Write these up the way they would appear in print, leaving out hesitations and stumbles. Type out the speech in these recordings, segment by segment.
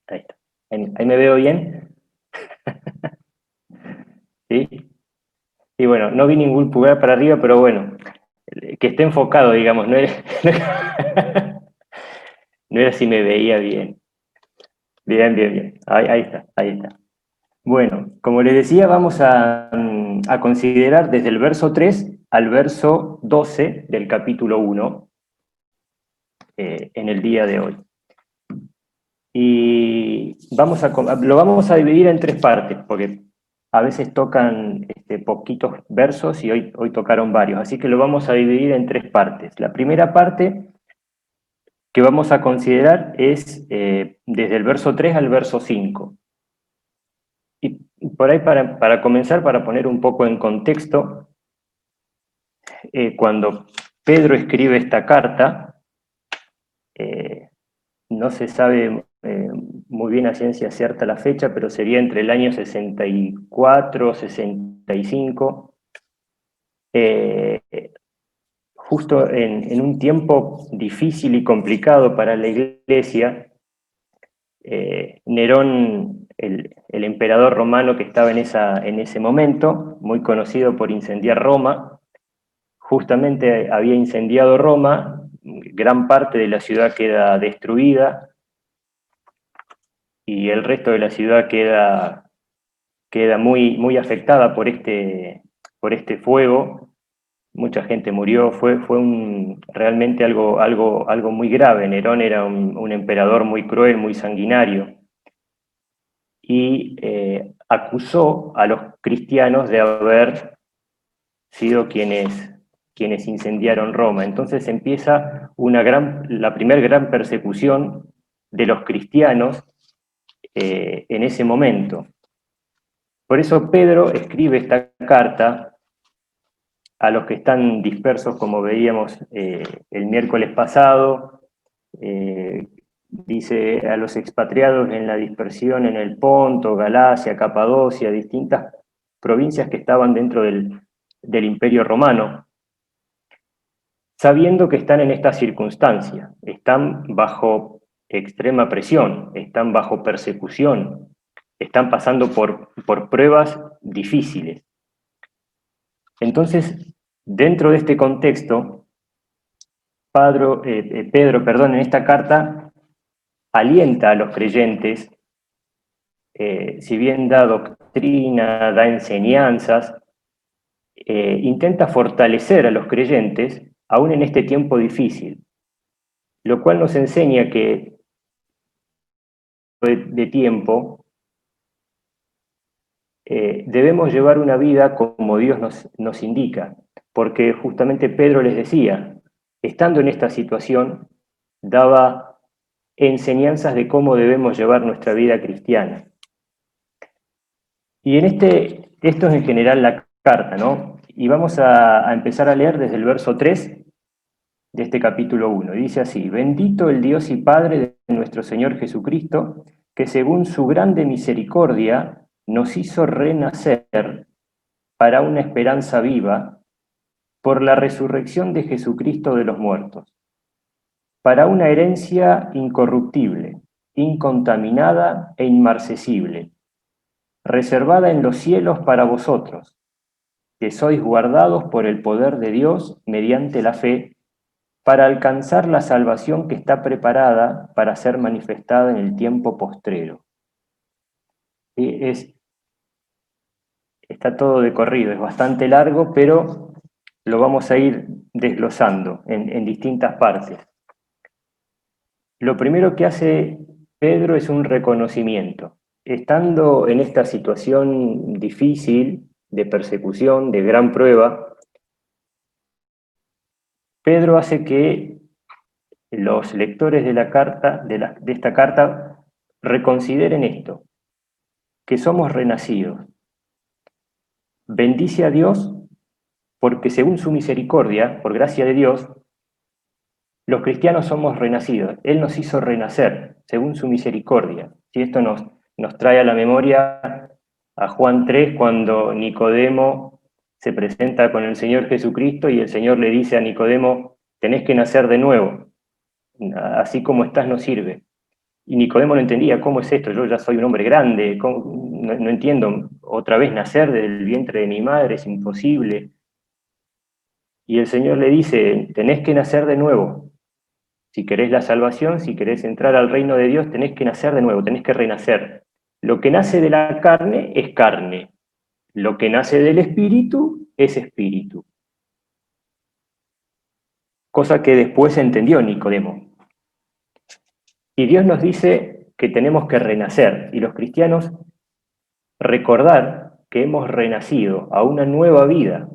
Ahí está. Ahí me veo bien. ¿Sí? Y bueno, no vi ningún pulgar para arriba, pero bueno, que esté enfocado, digamos, no era, no era si me veía bien. Bien, bien, bien. Ahí está, ahí está. Bueno, como les decía, vamos a considerar desde el verso 3 al verso 12 del capítulo 1 en el día de hoy. Y lo vamos a dividir en tres partes, porque a veces tocan poquitos versos y hoy tocaron varios, así que lo vamos a dividir en tres partes. La primera parte que vamos a considerar es desde el verso 3 al verso 5. Y por ahí para comenzar, para poner un poco en contexto, cuando Pedro escribe esta carta, eh, no se sabe muy bien a ciencia cierta la fecha, pero sería entre el año 64, 65, eh, justo en un tiempo difícil y complicado para la Iglesia. Nerón, el emperador romano que estaba en ese momento, muy conocido por incendiar Roma, justamente había incendiado Roma, gran parte de la ciudad queda destruida y el resto de la ciudad queda muy, muy afectada por este fuego. Mucha gente murió, fue realmente algo muy grave. Nerón era un emperador muy cruel, muy sanguinario, y acusó a los cristianos de haber sido quienes incendiaron Roma. Entonces empieza la primera gran persecución de los cristianos en ese momento. Por eso Pedro escribe esta carta a los que están dispersos, como veíamos el miércoles pasado. Dice a los expatriados en la dispersión en el Ponto, Galacia, Capadocia, distintas provincias que estaban dentro del Imperio Romano, sabiendo que están en esta circunstancia, están bajo extrema presión, están bajo persecución, están pasando por pruebas difíciles. Entonces, dentro de este contexto, Pedro, en esta carta alienta a los creyentes, si bien da doctrina, da enseñanzas, intenta fortalecer a los creyentes aún en este tiempo difícil, lo cual nos enseña que de tiempo debemos llevar una vida como Dios nos indica, porque justamente Pedro les decía, estando en esta situación, daba enseñanzas de cómo debemos llevar nuestra vida cristiana. Y esto es en general la carta, ¿no? Y vamos a empezar a leer desde el verso 3 de este capítulo 1. Dice así: Bendito el Dios y Padre de nuestro Señor Jesucristo, que según su grande misericordia nos hizo renacer para una esperanza viva por la resurrección de Jesucristo de los muertos, para una herencia incorruptible, incontaminada e inmarcesible, reservada en los cielos para vosotros, que sois guardados por el poder de Dios mediante la fe, para alcanzar la salvación que está preparada para ser manifestada en el tiempo postrero. Y está todo de corrido, es bastante largo, pero lo vamos a ir desglosando en distintas partes. Lo primero que hace Pedro es un reconocimiento. Estando en esta situación difícil, de persecución, de gran prueba, Pedro hace que los lectores de la carta, de esta carta, reconsideren esto, que somos renacidos. Bendice a Dios porque según su misericordia, por gracia de Dios, los cristianos somos renacidos. Él nos hizo renacer según su misericordia. Y esto nos trae a la memoria a Juan 3, cuando Nicodemo se presenta con el Señor Jesucristo y el Señor le dice a Nicodemo: tenés que nacer de nuevo, así como estás no sirve. Y Nicodemo no entendía, ¿cómo es esto? Yo ya soy un hombre grande, no entiendo, otra vez nacer del vientre de mi madre es imposible. Y el Señor le dice, tenés que nacer de nuevo. Si querés la salvación, si querés entrar al reino de Dios, tenés que nacer de nuevo, tenés que renacer. Lo que nace de la carne es carne, lo que nace del espíritu es espíritu. Cosa que después entendió Nicodemo. Y Dios nos dice que tenemos que renacer, y los cristianos recordar que hemos renacido a una nueva vida.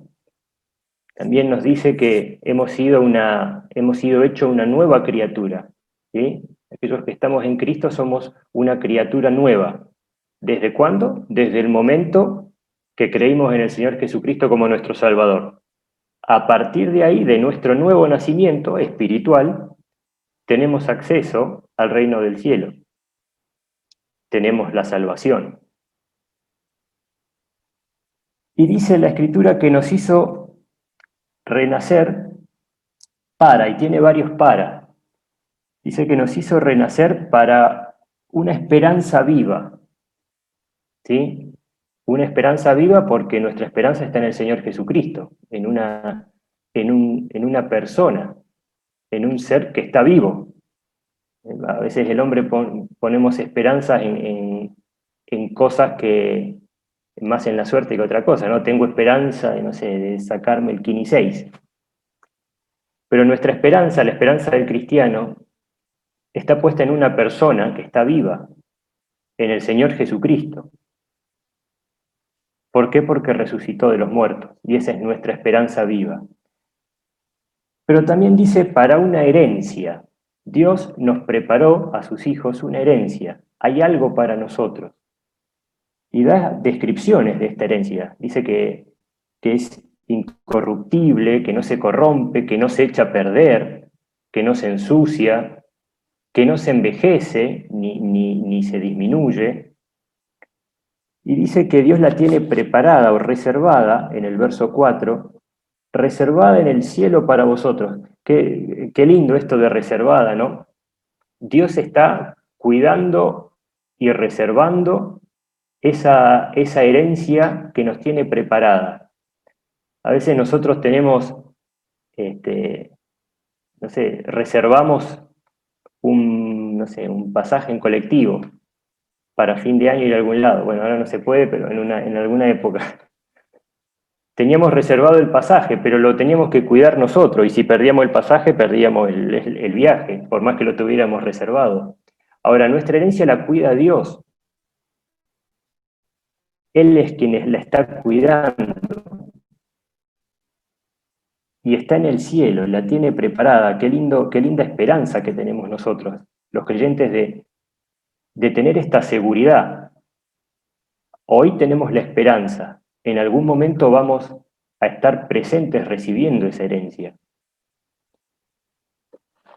También nos dice que hemos sido hecho una nueva criatura. ¿Sí? Aquellos que estamos en Cristo somos una criatura nueva. ¿Desde cuándo? Desde el momento que creímos en el Señor Jesucristo como nuestro Salvador. A partir de ahí, de nuestro nuevo nacimiento espiritual, tenemos acceso al reino del cielo. Tenemos la salvación. Y dice la Escritura que nos hizo renacer y tiene varios para. Dice que nos hizo renacer para una esperanza viva, ¿sí? Una esperanza viva porque nuestra esperanza está en el Señor Jesucristo, en una persona, en un ser que está vivo. A veces el hombre ponemos esperanzas en cosas que, más en la suerte que otra cosa, ¿no? Tengo esperanza de, no sé, de sacarme el Kini 6. Pero nuestra esperanza, la esperanza del cristiano, está puesta en una persona que está viva, en el Señor Jesucristo. ¿Por qué? Porque resucitó de los muertos, y esa es nuestra esperanza viva. Pero también dice para una herencia. Dios nos preparó a sus hijos una herencia. Hay algo para nosotros. Y da descripciones de esta herencia. Dice que es incorruptible, que no se corrompe, que no se echa a perder, que no se ensucia, que no se envejece ni se disminuye. Y dice que Dios la tiene preparada o reservada, en el verso 4, reservada en el cielo para vosotros. Qué lindo esto de reservada, ¿no? Dios está cuidando y reservando esa herencia que nos tiene preparada. A veces nosotros tenemos, no sé, reservamos no sé, un pasaje en colectivo para fin de año ir a algún lado. Bueno, ahora no se puede, pero en alguna época. Teníamos reservado el pasaje, pero lo teníamos que cuidar nosotros, y si perdíamos el pasaje, perdíamos el viaje, por más que lo tuviéramos reservado. Ahora, nuestra herencia la cuida Dios. Él es quien la está cuidando. Y está en el cielo, la tiene preparada. Qué linda esperanza que tenemos nosotros, los creyentes, de tener esta seguridad. Hoy tenemos la esperanza. En algún momento vamos a estar presentes recibiendo esa herencia.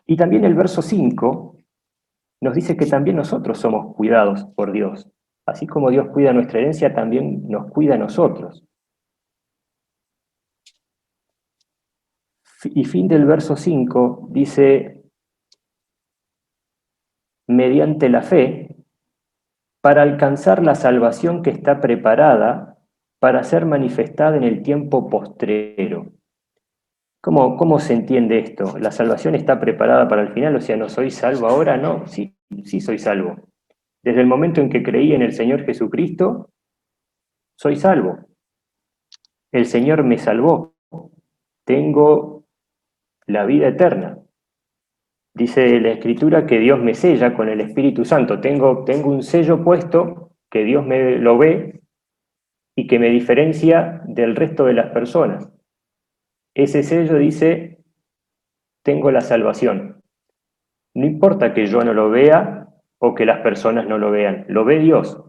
Y también el verso 5 nos dice que también nosotros somos cuidados por Dios. Así como Dios cuida nuestra herencia, también nos cuida a nosotros. Y fin del verso 5 dice, mediante la fe, para alcanzar la salvación que está preparada para ser manifestada en el tiempo postrero. ¿Cómo se entiende esto? ¿La salvación está preparada para el final? O sea, ¿no soy salvo ahora? No, sí, sí soy salvo. Desde el momento en que creí en el Señor Jesucristo, soy salvo. El Señor me salvó. Tengo la vida eterna. Dice la Escritura que Dios me sella con el Espíritu Santo. Tengo un sello puesto que Dios me lo ve y que me diferencia del resto de las personas. Ese sello dice, tengo la salvación. No importa que yo no lo vea o que las personas no lo vean, lo ve Dios.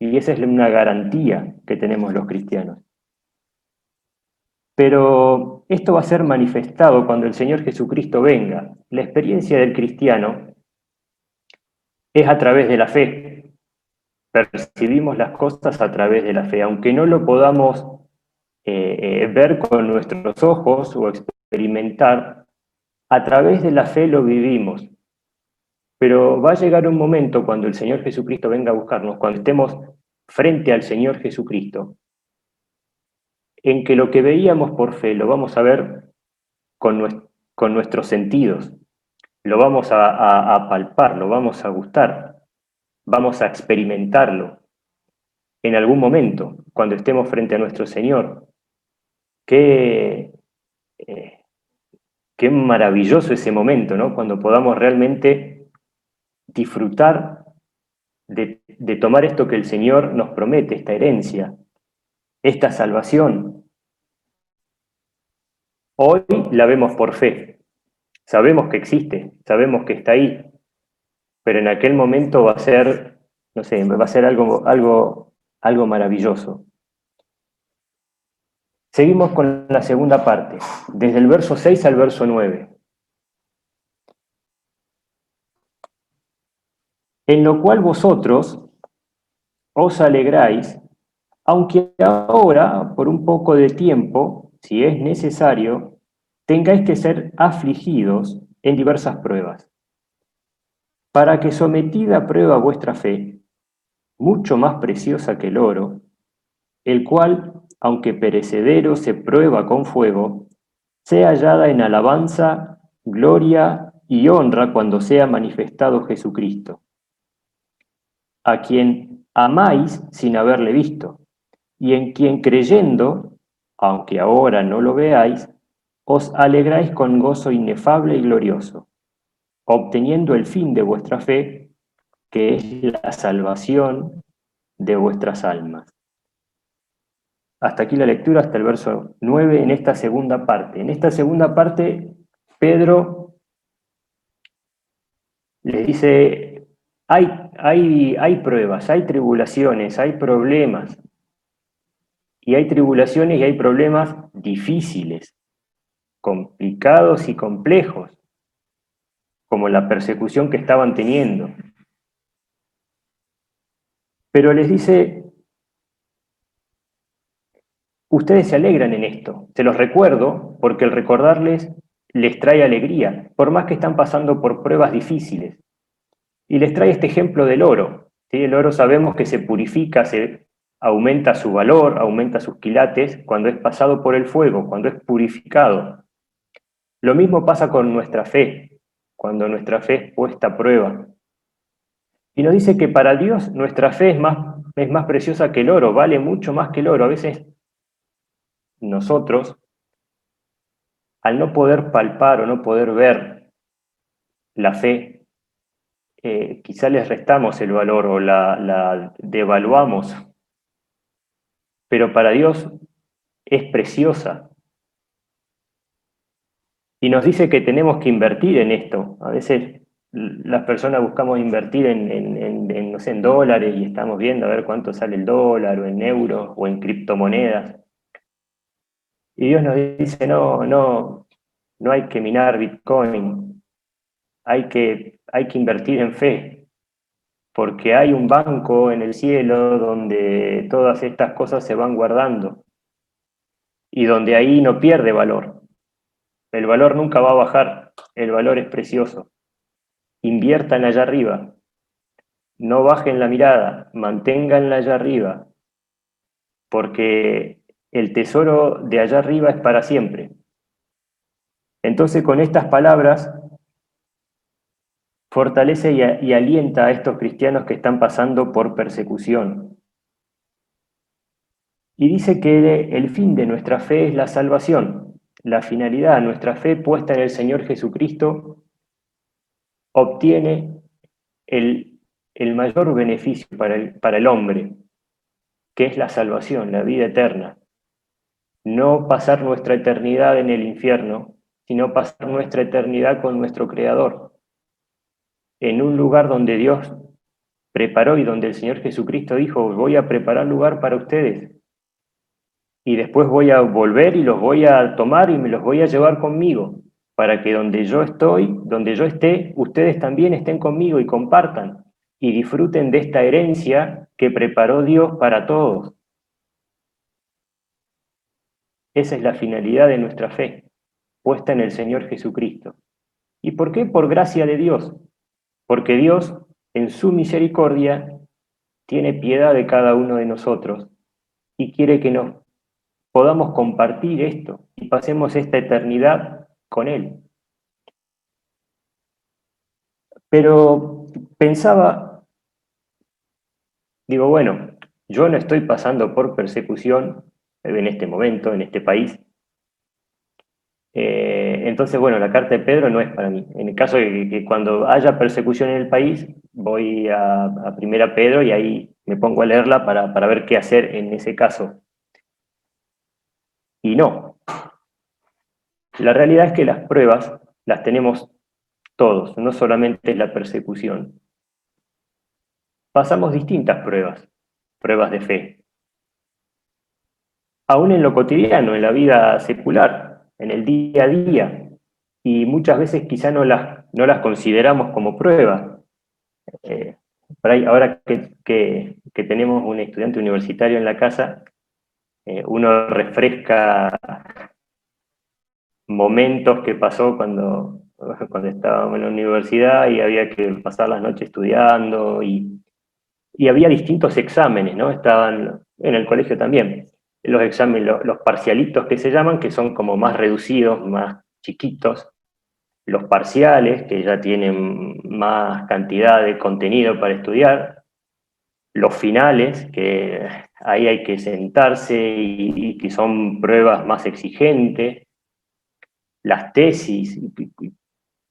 Y esa es una garantía que tenemos los cristianos. Pero esto va a ser manifestado cuando el Señor Jesucristo venga. La experiencia del cristiano es a través de la fe. Percibimos las cosas a través de la fe, aunque no lo podamos ver con nuestros ojos o experimentar, a través de la fe lo vivimos. Pero va a llegar un momento cuando el Señor Jesucristo venga a buscarnos, cuando estemos frente al Señor Jesucristo, en que lo que veíamos por fe lo vamos a ver con nuestros sentidos, lo vamos a palpar, lo vamos a gustar, vamos a experimentarlo en algún momento, cuando estemos frente a nuestro Señor. Qué, eh, qué maravilloso ese momento, ¿no? Cuando podamos realmente disfrutar de tomar esto que el Señor nos promete, esta herencia, esta salvación. Hoy la vemos por fe, sabemos que existe, sabemos que está ahí, pero en aquel momento va a ser, no sé, va a ser algo maravilloso. Seguimos con la segunda parte, desde el verso 6 al verso 9. En lo cual vosotros os alegráis, aunque ahora, por un poco de tiempo, si es necesario, tengáis que ser afligidos en diversas pruebas, para que sometida a prueba vuestra fe, mucho más preciosa que el oro, el cual, aunque perecedero se prueba con fuego, sea hallada en alabanza, gloria y honra cuando sea manifestado Jesucristo, a quien amáis sin haberle visto, y en quien creyendo, aunque ahora no lo veáis, os alegráis con gozo inefable y glorioso, obteniendo el fin de vuestra fe, que es la salvación de vuestras almas. Hasta aquí la lectura, hasta el verso 9 en esta segunda parte. En esta segunda parte, Pedro les dice, hay pruebas, hay tribulaciones, hay problemas, y hay tribulaciones y hay problemas difíciles, complicados y complejos, como la persecución que estaban teniendo. Pero les dice, ustedes se alegran en esto, se los recuerdo porque el recordarles les trae alegría, por más que están pasando por pruebas difíciles. Y les trae este ejemplo del oro. ¿Sí? El oro sabemos que se purifica, se aumenta su valor, aumenta sus quilates cuando es pasado por el fuego, cuando es purificado. Lo mismo pasa con nuestra fe, cuando nuestra fe es puesta a prueba. Y nos dice que para Dios nuestra fe es más preciosa que el oro, vale mucho más que el oro. A veces nosotros, al no poder palpar o no poder ver la fe, quizá les restamos el valor o la devaluamos, pero para Dios es preciosa. Y nos dice que tenemos que invertir en esto. A veces las personas buscamos invertir no sé, en dólares y estamos viendo a ver cuánto sale el dólar o en euros o en criptomonedas. Y Dios nos dice, no hay que minar Bitcoin, hay que invertir en fe, porque hay un banco en el cielo donde todas estas cosas se van guardando y donde ahí no pierde valor. El valor nunca va a bajar, el valor es precioso. Inviertan allá arriba, no bajen la mirada, manténganla allá arriba, porque el tesoro de allá arriba es para siempre. Entonces, con estas palabras, fortalece y alienta a estos cristianos que están pasando por persecución. Y dice que el fin de nuestra fe es la salvación. La finalidad, nuestra fe puesta en el Señor Jesucristo, obtiene el mayor beneficio para el hombre, que es la salvación, la vida eterna. No pasar nuestra eternidad en el infierno, sino pasar nuestra eternidad con nuestro Creador, en un lugar donde Dios preparó y donde el Señor Jesucristo dijo, voy a preparar lugar para ustedes, y después voy a volver y los voy a tomar y me los voy a llevar conmigo, para que donde yo estoy, donde yo esté, ustedes también estén conmigo y compartan y disfruten de esta herencia que preparó Dios para todos. Esa es la finalidad de nuestra fe, puesta en el Señor Jesucristo. ¿Y por qué? Por gracia de Dios. porque Dios, en su misericordia, tiene piedad de cada uno de nosotros y quiere que nos podamos compartir esto y pasemos esta eternidad con Él. Pero pensaba, digo, bueno, yo no estoy pasando por persecución en este momento, en este país. Entonces, bueno, la carta de Pedro no es para mí. En el caso de que cuando haya persecución en el país, voy a Primera Pedro y ahí me pongo a leerla para ver qué hacer en ese caso. Y no, la realidad es que las pruebas las tenemos todos, no solamente la persecución. Pasamos distintas pruebas, pruebas de fe. Aún en lo cotidiano, en la vida secular, en el día a día, y muchas veces quizá no las consideramos como pruebas. Eh, por ahí, ahora que tenemos un estudiante universitario en la casa, uno refresca momentos que pasó cuando estábamos en la universidad y había que pasar las noches estudiando y había distintos exámenes, ¿no? Estaban en el colegio también. Los exámenes, los parcialitos que se llaman, que son como más reducidos, más chiquitos, los parciales, que ya tienen más cantidad de contenido para estudiar, los finales, que ahí hay que sentarse y que son pruebas más exigentes, las tesis,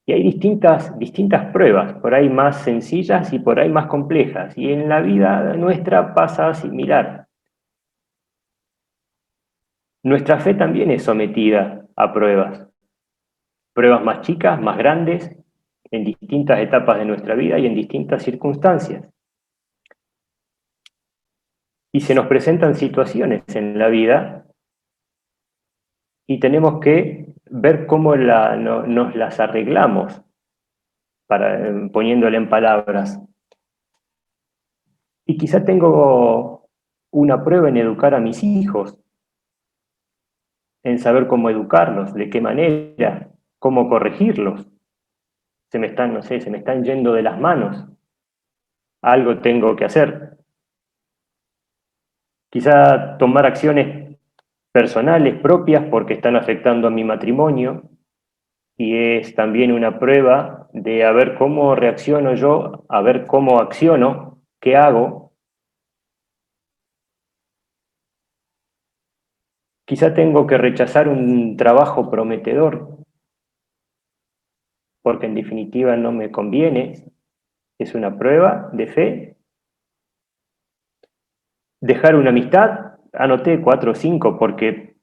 y hay distintas pruebas, por ahí más sencillas y por ahí más complejas, y en la vida nuestra pasa similar. Nuestra fe también es sometida a pruebas más chicas, más grandes, en distintas etapas de nuestra vida y en distintas circunstancias. Y se nos presentan situaciones en la vida y tenemos que ver cómo nos las arreglamos, poniéndole en palabras. Y quizá tengo una prueba en educar a mis hijos, en saber cómo educarlos, de qué manera, cómo corregirlos. No sé, se me están yendo de las manos. Algo tengo que hacer. Quizá tomar acciones personales propias porque están afectando a mi matrimonio y es también una prueba de a ver cómo reacciono yo, a ver cómo acciono, qué hago. Quizá tengo que rechazar un trabajo prometedor porque en definitiva no me conviene. Es una prueba de fe. Dejar una amistad, anoté 4 o 5 porque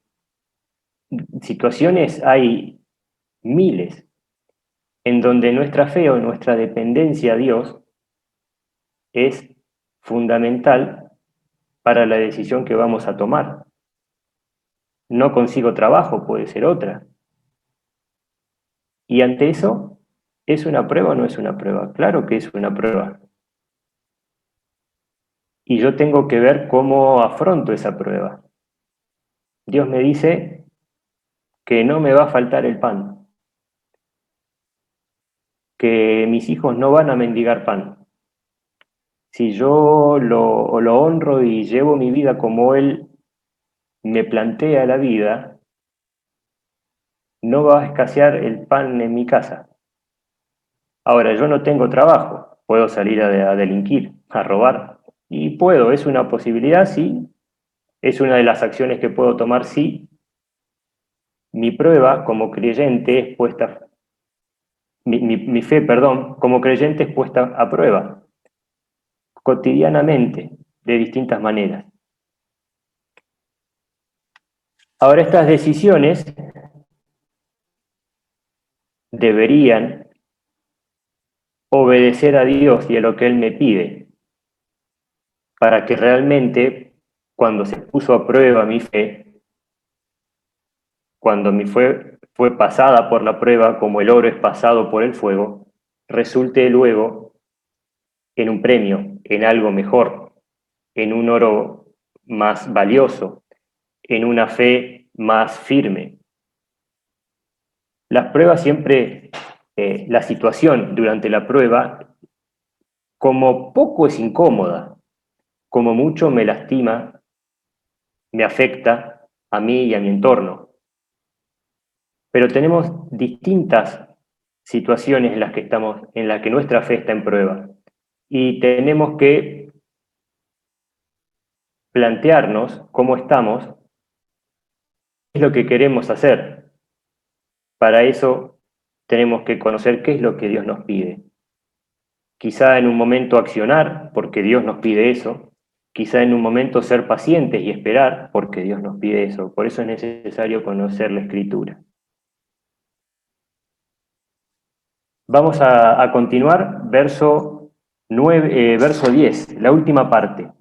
situaciones hay miles en donde nuestra fe o nuestra dependencia a Dios es fundamental para la decisión que vamos a tomar. No consigo trabajo, puede ser otra. Y ante eso, ¿es una prueba o no es una prueba? Claro que es una prueba. Y yo tengo que ver cómo afronto esa prueba. Dios me dice que no me va a faltar el pan, que mis hijos no van a mendigar pan. Si yo lo honro y llevo mi vida como Él me plantea la vida, no va a escasear el pan en mi casa. Ahora, yo no tengo trabajo, puedo salir a delinquir, a robar, y puedo, es una posibilidad, sí, es una de las acciones que puedo tomar, sí. Mi prueba como creyente es puesta, mi fe, perdón, como creyente es puesta a prueba, cotidianamente, de distintas maneras. Ahora, estas decisiones deberían obedecer a Dios y a lo que Él me pide, para que realmente, cuando se puso a prueba mi fe, cuando mi fe fue pasada por la prueba, como el oro es pasado por el fuego, resulte luego en un premio, en algo mejor, en un oro más valioso, en una fe más firme. Las pruebas siempre, la situación durante la prueba como poco es incómoda, como mucho me lastima, me afecta a mí y a mi entorno. Pero tenemos distintas situaciones en las que nuestra fe está en prueba. Y tenemos que plantearnos cómo estamos, qué es lo que queremos hacer. Para eso tenemos que conocer qué es lo que Dios nos pide. Quizá en un momento accionar, porque Dios nos pide eso. Quizá en un momento ser pacientes y esperar, porque Dios nos pide eso. Por eso es necesario conocer la Escritura. Vamos a continuar, verso 10, la última parte.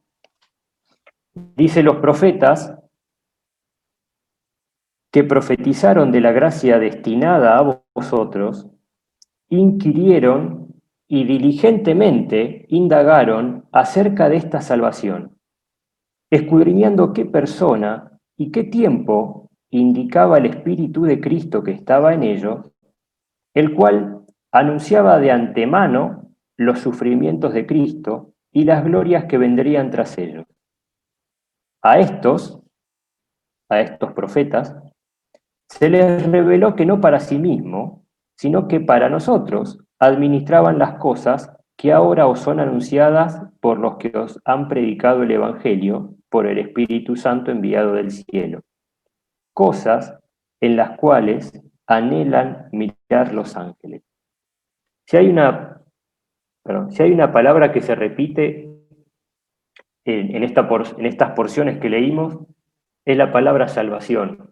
Dice: los profetas que profetizaron de la gracia destinada a vosotros, inquirieron y diligentemente indagaron acerca de esta salvación, escudriñando qué persona y qué tiempo indicaba el Espíritu de Cristo que estaba en ellos, el cual anunciaba de antemano los sufrimientos de Cristo y las glorias que vendrían tras ellos. A estos, a estos profetas, se les reveló que no para sí mismo, sino que para nosotros administraban las cosas que ahora os son anunciadas por los que os han predicado el Evangelio por el Espíritu Santo enviado del cielo, cosas en las cuales anhelan mirar los ángeles. Si hay una, si hay una palabra que se repite en estas porciones que leímos, es la palabra salvación.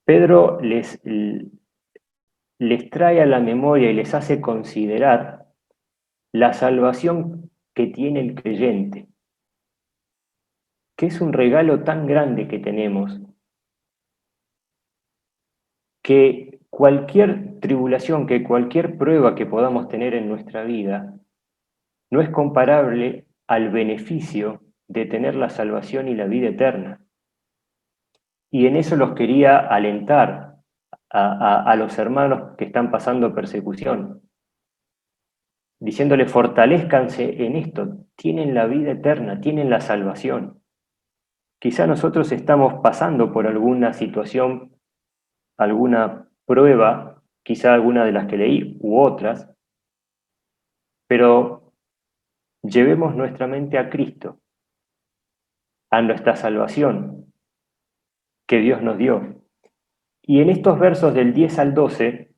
Pedro les trae a la memoria y les hace considerar la salvación que tiene el creyente, que es un regalo tan grande que tenemos, que cualquier tribulación, que cualquier prueba que podamos tener en nuestra vida, no es comparable al beneficio de tener la salvación y la vida eterna. Y en eso los quería alentar a los hermanos que están pasando persecución, diciéndole: fortalezcanse en esto, tienen la vida eterna, tienen la salvación. Quizá nosotros estamos pasando por alguna situación, alguna prueba, quizá alguna de las que leí u otras, pero llevemos nuestra mente a Cristo, a nuestra salvación que Dios nos dio. Y en estos versos del 10 al 12,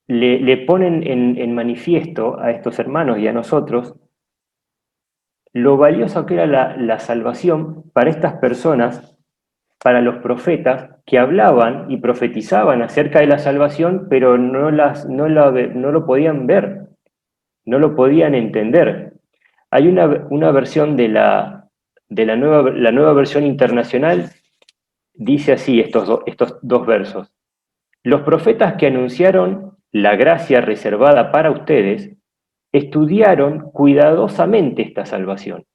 le ponen en manifiesto a estos hermanos y a nosotros lo valioso que era la salvación para estas personas, para los profetas que hablaban y profetizaban acerca de la salvación, pero no lo podían ver, no lo podían entender. Hay una versión de la nueva versión internacional, dice así estos dos versos: los profetas que anunciaron la gracia reservada para ustedes estudiaron cuidadosamente esta salvación.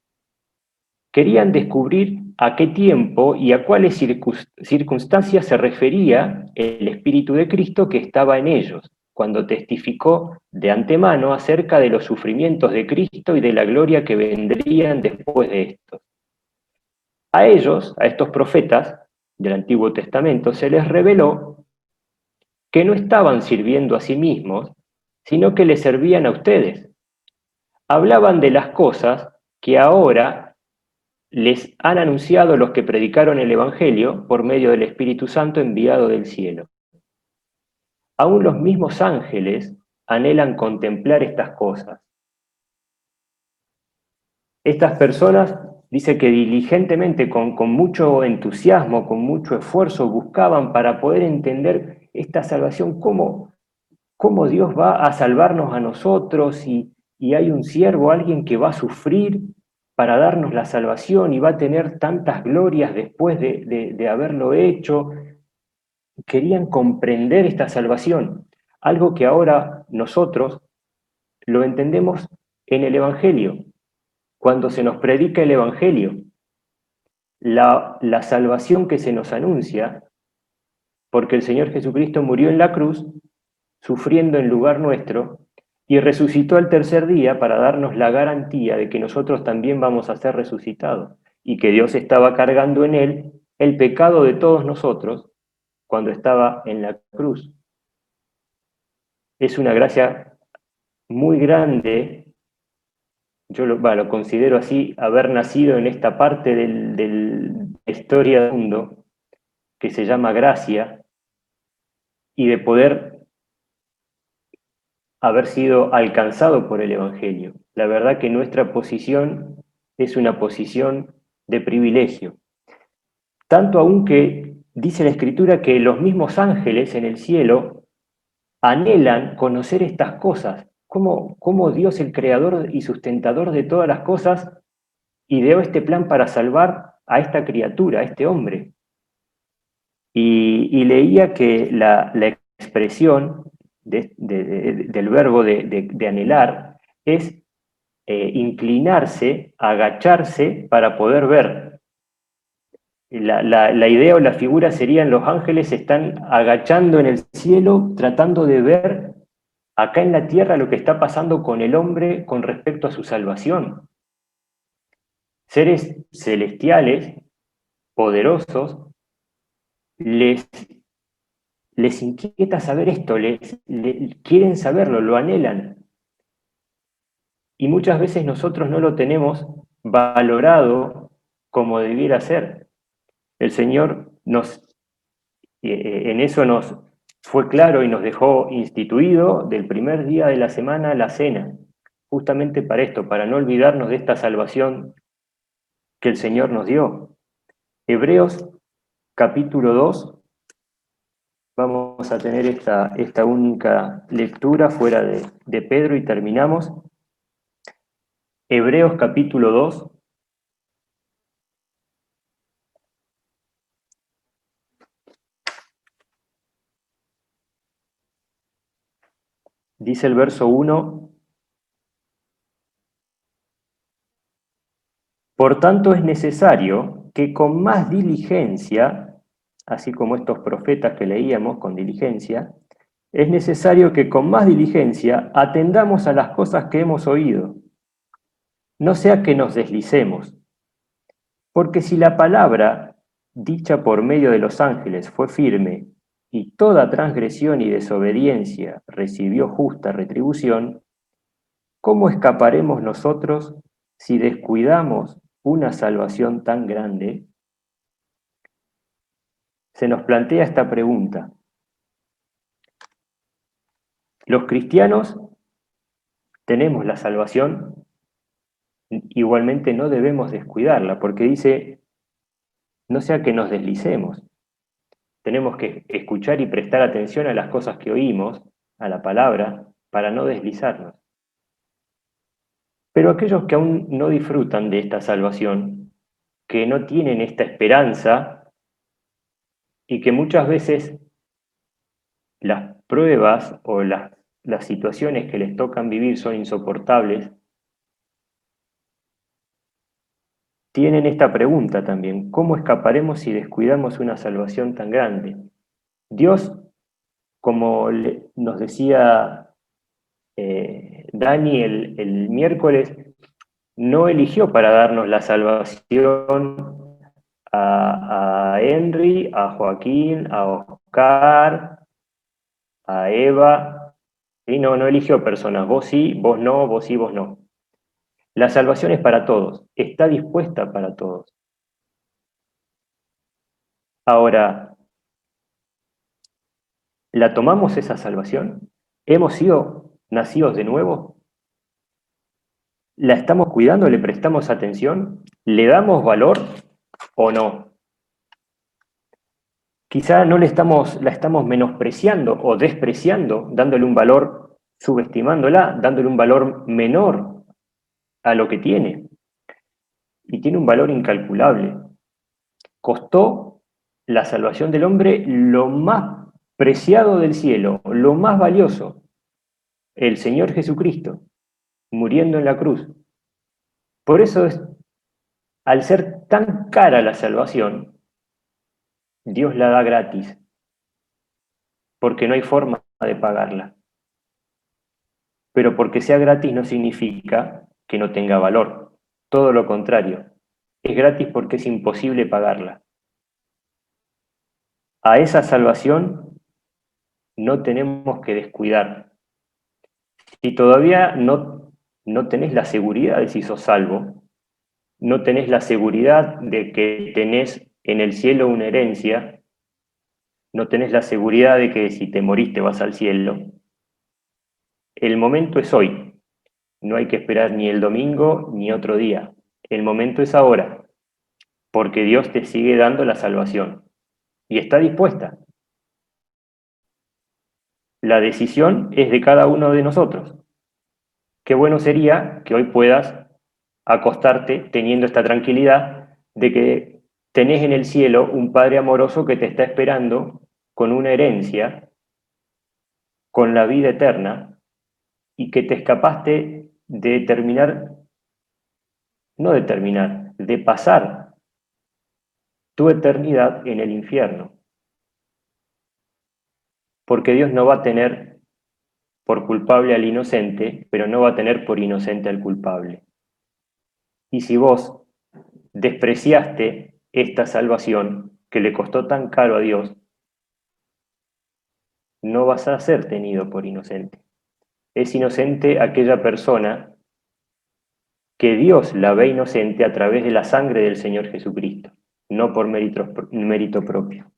Querían descubrir a qué tiempo y a cuáles circunstancias se refería el Espíritu de Cristo que estaba en ellos, cuando testificó de antemano acerca de los sufrimientos de Cristo y de la gloria que vendrían después de estos. A ellos, a estos profetas del Antiguo Testamento, se les reveló que no estaban sirviendo a sí mismos, sino que les servían a ustedes. Hablaban de las cosas que ahora les han anunciado los que predicaron el Evangelio por medio del Espíritu Santo enviado del cielo. Aún los mismos ángeles anhelan contemplar estas cosas. Estas personas, dice que diligentemente, con mucho entusiasmo, con mucho esfuerzo, buscaban para poder entender esta salvación, cómo Dios va a salvarnos a nosotros y hay un siervo, alguien que va a sufrir para darnos la salvación y va a tener tantas glorias después de haberlo hecho. Querían comprender esta salvación, algo que ahora nosotros lo entendemos en el Evangelio. Cuando se nos predica el Evangelio, la salvación que se nos anuncia, porque el Señor Jesucristo murió en la cruz, sufriendo en lugar nuestro, y resucitó al tercer día para darnos la garantía de que nosotros también vamos a ser resucitados y que Dios estaba cargando en él el pecado de todos nosotros cuando estaba en la cruz. Es una gracia muy grande, yo lo considero así, haber nacido en esta parte de la historia del mundo que se llama gracia y de poder haber sido alcanzado por el Evangelio. La verdad que nuestra posición es una posición de privilegio. Tanto aún que dice la Escritura que los mismos ángeles en el cielo anhelan conocer estas cosas, cómo Dios, el creador y sustentador de todas las cosas, ideó este plan para salvar a esta criatura, a este hombre. Y leía que la expresión del verbo de anhelar es inclinarse, agacharse para poder ver. La idea o la figura serían los ángeles se están agachando en el cielo tratando de ver acá en la tierra lo que está pasando con el hombre con respecto a su salvación. Seres celestiales, poderosos, les inquieta saber esto, quieren saberlo, lo anhelan. Y muchas veces nosotros no lo tenemos valorado como debiera ser. El Señor en eso nos fue claro y nos dejó instituido del primer día de la semana la cena, justamente para esto, para no olvidarnos de esta salvación que el Señor nos dio. Hebreos capítulo 2. Vamos a tener esta única lectura fuera de Pedro y terminamos. Hebreos capítulo 2. Dice el verso 1: por tanto es necesario que con más diligencia, así como estos profetas que leíamos con diligencia, es necesario que con más diligencia atendamos a las cosas que hemos oído, no sea que nos deslicemos. Porque si la palabra dicha por medio de los ángeles fue firme, y toda transgresión y desobediencia recibió justa retribución, ¿cómo escaparemos nosotros si descuidamos una salvación tan grande? Se nos plantea esta pregunta. Los cristianos tenemos la salvación, igualmente no debemos descuidarla, porque dice, no sea que nos deslicemos. Tenemos que escuchar y prestar atención a las cosas que oímos, a la palabra, para no deslizarnos. Pero aquellos que aún no disfrutan de esta salvación, que no tienen esta esperanza y que muchas veces las pruebas o las situaciones que les tocan vivir son insoportables, tienen esta pregunta también: ¿cómo escaparemos si descuidamos una salvación tan grande? Dios, como nos decía Dani el miércoles, no eligió para darnos la salvación a Henry, a Joaquín, a Oscar, a Eva, ¿sí? No eligió personas, vos sí, vos no, vos sí, vos no. La salvación es para todos, está dispuesta para todos. Ahora, ¿la tomamos esa salvación? ¿Hemos sido nacidos de nuevo? ¿La estamos cuidando? ¿Le prestamos atención? ¿Le damos valor o no? Quizá no la estamos menospreciando o despreciando, dándole un valor, subestimándola, dándole un valor menor a lo que tiene. Y tiene un valor incalculable. Costó la salvación del hombre lo más preciado del cielo, lo más valioso, el Señor Jesucristo, muriendo en la cruz. Por eso, al ser tan cara la salvación, Dios la da gratis, porque no hay forma de pagarla. pero porque sea gratis no significa que no tenga valor. Todo lo contrario, es gratis porque es imposible pagarla. A esa salvación no tenemos que descuidar. Si todavía no tenés la seguridad de si sos salvo, no tenés la seguridad de que tenés en el cielo una herencia, no tenés la seguridad de que si te moriste vas al cielo, el momento es hoy. No hay que esperar ni el domingo ni otro día. El momento es ahora, porque Dios te sigue dando la salvación y está dispuesta. La decisión es de cada uno de nosotros. Qué bueno sería que hoy puedas acostarte teniendo esta tranquilidad de que tenés en el cielo un Padre amoroso que te está esperando con una herencia, con la vida eterna, y que te escapaste de terminar, no de terminar, de pasar tu eternidad en el infierno. Porque Dios no va a tener por culpable al inocente, pero no va a tener por inocente al culpable. Y si vos despreciaste esta salvación que le costó tan caro a Dios, no vas a ser tenido por inocente. Es inocente aquella persona que Dios la ve inocente a través de la sangre del Señor Jesucristo, no por mérito propio.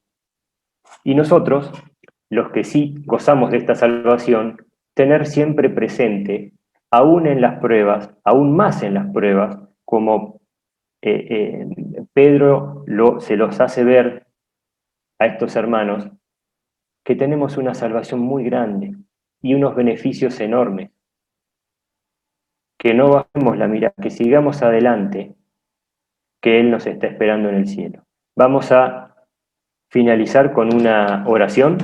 Y nosotros, los que sí gozamos de esta salvación, tener siempre presente, aún en las pruebas, aún más en las pruebas, como Pedro se los hace ver a estos hermanos, que tenemos una salvación muy grande y unos beneficios enormes, que no bajemos la mirada, que sigamos adelante, que Él nos está esperando en el cielo. Vamos a finalizar con una oración.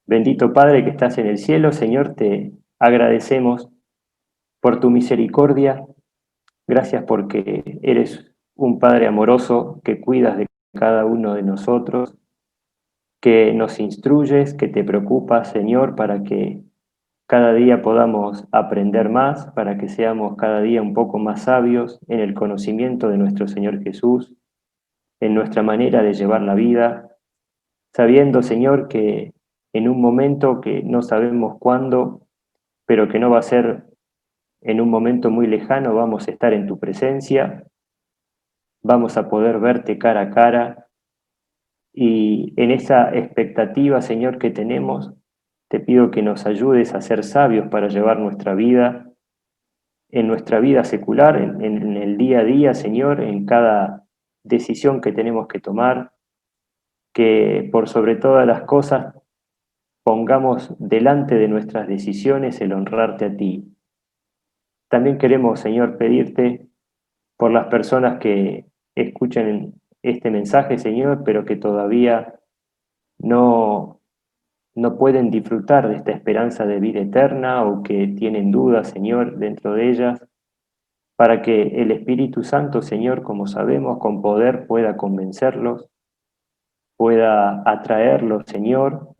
Bendito Padre que estás en el cielo, Señor, te agradecemos por tu misericordia. Gracias porque eres un Padre amoroso que cuidas de cada uno de nosotros, que nos instruyes, que te preocupas, Señor, para que cada día podamos aprender más, para que seamos cada día un poco más sabios en el conocimiento de nuestro Señor Jesús, en nuestra manera de llevar la vida, sabiendo, Señor, que en un momento que no sabemos cuándo, pero que no va a ser en un momento muy lejano, vamos a estar en tu presencia, vamos a poder verte cara a cara y en esa expectativa, Señor, que tenemos, te pido que nos ayudes a ser sabios para llevar nuestra vida, en nuestra vida secular, en el día a día, Señor, en cada decisión que tenemos que tomar, que por sobre todas las cosas pongamos delante de nuestras decisiones el honrarte a ti. También queremos, Señor, pedirte por las personas que escuchen este mensaje, Señor, pero que todavía no, no pueden disfrutar de esta esperanza de vida eterna o que tienen dudas, Señor, dentro de ellas, para que el Espíritu Santo, Señor, como sabemos, con poder pueda convencerlos, pueda atraerlos, Señor,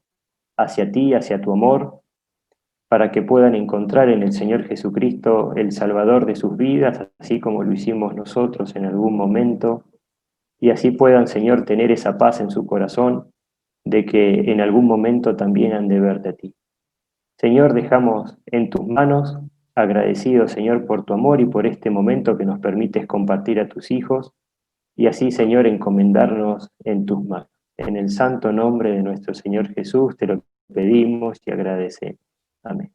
hacia ti, hacia tu amor, para que puedan encontrar en el Señor Jesucristo el Salvador de sus vidas, así como lo hicimos nosotros en algún momento, y así puedan, Señor, tener esa paz en su corazón de que en algún momento también han de verte a ti. Señor, dejamos en tus manos, agradecidos, Señor, por tu amor y por este momento que nos permites compartir a tus hijos, y así, Señor, encomendarnos en tus manos. En el santo nombre de nuestro Señor Jesús te lo pedimos y agradecemos. Amén.